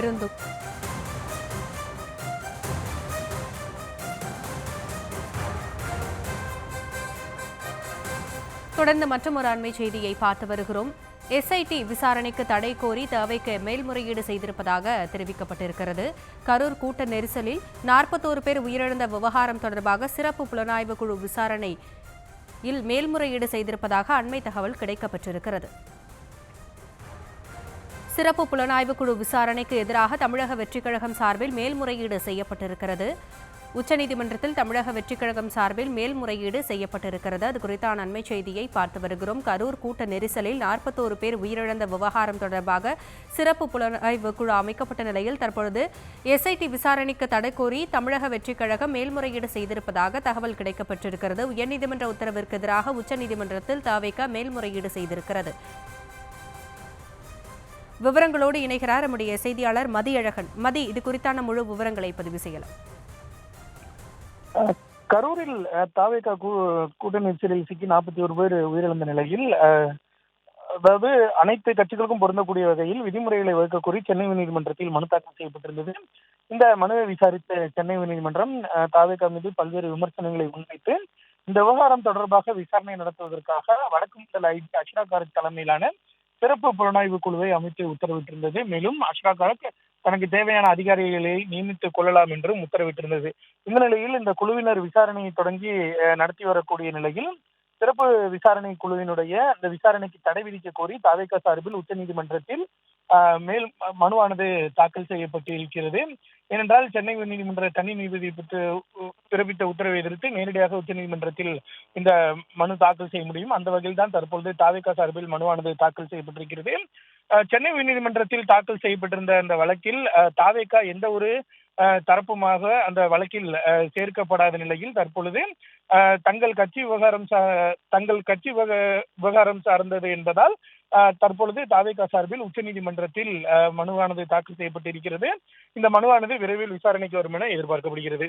இருந்தும் தொடர்ந்து மற்றொரு அண்மை செய்தியை பார்த்து வருகிறோம். எஸ்ஐடி விசாரணைக்கு தடை கோரி தவைக்கு மேல்முறையீடு செய்திருப்பதாக தெரிவிக்கப்பட்டிருக்கிறது. கரூர் கூட்ட நெரிசலில் 41 பேர் உயிரிழந்த விவகாரம் தொடர்பாக சிறப்பு புலனாய்வு குழு விசாரணையில் மேல்முறையீடு செய்திருப்பதாக அண்மை தகவல் கிடைக்கப்பட்டிருக்கிறது. சிறப்பு புலனாய்வு குழு விசாரணைக்கு எதிராக தமிழக வெற்றிக் கழகம் சார்பில் மேல்முறையீடு செய்யப்பட்டிருக்கிறது. உச்சநீதிமன்றத்தில் தமிழக வெற்றிக் கழகம் சார்பில் மேல்முறையீடு செய்யப்பட்டிருக்கிறது. அது குறித்தான அண்மை செய்தியை பார்த்து வருகிறோம். கரூர் கூட்ட நெரிசலில் 41 பேர் உயிரிழந்த விவகாரம் தொடர்பாக சிறப்பு புலனாய்வு குழு அமைக்கப்பட்ட நிலையில் தற்பொழுது எஸ்ஐடி விசாரணைக்கு தடை கோரி தமிழக வெற்றிக் கழகம் மேல்முறையீடு செய்திருப்பதாக தகவல் கிடைக்கப்பட்டிருக்கிறது. உயர்நீதிமன்ற உத்தரவிற்கு எதிராக உச்சநீதிமன்றத்தில் தவிக மேல்முறையீடு செய்திருக்கிறது. விவரங்களோடு இணைகிறார் நம்முடைய செய்தியாளர் மதியழகன். மதி, இது குறித்தான முழு விவரங்களை பதிவு செய்யலாம். கரூரில் தவிக கூட்ட நெரிசலில் சிக்கி 41 பேர் உயிரிழந்த நிலையில் அதாவது அனைத்து கட்சிகளுக்கும் பொருந்தக்கூடிய வகையில் விதிமுறைகளை வகுக்க கோரி சென்னை உயர்நீதிமன்றத்தில் மனு தாக்கல் செய்யப்பட்டிருந்தது. இந்த மனுவை விசாரித்த சென்னை உயர்நீதிமன்றம் தவிக மீது பல்வேறு விமர்சனங்களை முன்வைத்து இந்த விவகாரம் தொடர்பாக விசாரணை நடத்துவதற்காக வடக்கு மண்டல ஐஜி அஷ்ரா காரக் தலைமையிலான சிறப்பு புலனாய்வு குழுவை அமைத்து உத்தரவிட்டிருந்தது. மேலும் அஷ்ரா காரக் தனக்கு தேவையான அதிகாரிகளை நியமித்துக் கொள்ளலாம் என்றும் உத்தரவிட்டிருந்தது. இந்த நிலையில் இந்த குழுவினர் விசாரணையை தொடங்கி நடத்தி வரக்கூடிய நிலையில் சிறப்பு விசாரணை குழுவினுடைய இந்த விசாரணைக்கு தடை விதிக்க கோரி தவிக சார்பில் உச்சநீதிமன்றத்தில் மேல் மனுவானது தாக்கல் செய்யப்பட்டிருக்கிறது. ஏனென்றால் சென்னை உயர்நீதிமன்ற தனி நீதிபதி பிறப்பித்த உத்தரவை எதிர்த்து நேரடியாக உச்சநீதிமன்றத்தில் இந்த மனு தாக்கல் செய்ய முடியும். அந்த வகையில் தான் தற்பொழுது தவிக சார்பில் மனுவானது தாக்கல் செய்யப்பட்டிருக்கிறது. சென்னை உயர்நீதிமன்றத்தில் தாக்கல் செய்யப்பட்டிருந்த அந்த வழக்கில் தவிக எந்த ஒரு தரப்புமாக அந்த வழக்கில் சேர்க்கப்படாத நிலையில் தற்பொழுது தங்கள் கட்சி விவகாரம் சார்ந்தது என்பதால் தற்பொழுது தவிக சார்பில் உச்சநீதிமன்றத்தில் மனுவானது தாக்கல் செய்யப்பட்டிருக்கிறது. இந்த மனுவானது விரைவில் விசாரணைக்கு வரும் என எதிர்பார்க்கப்படுகிறது.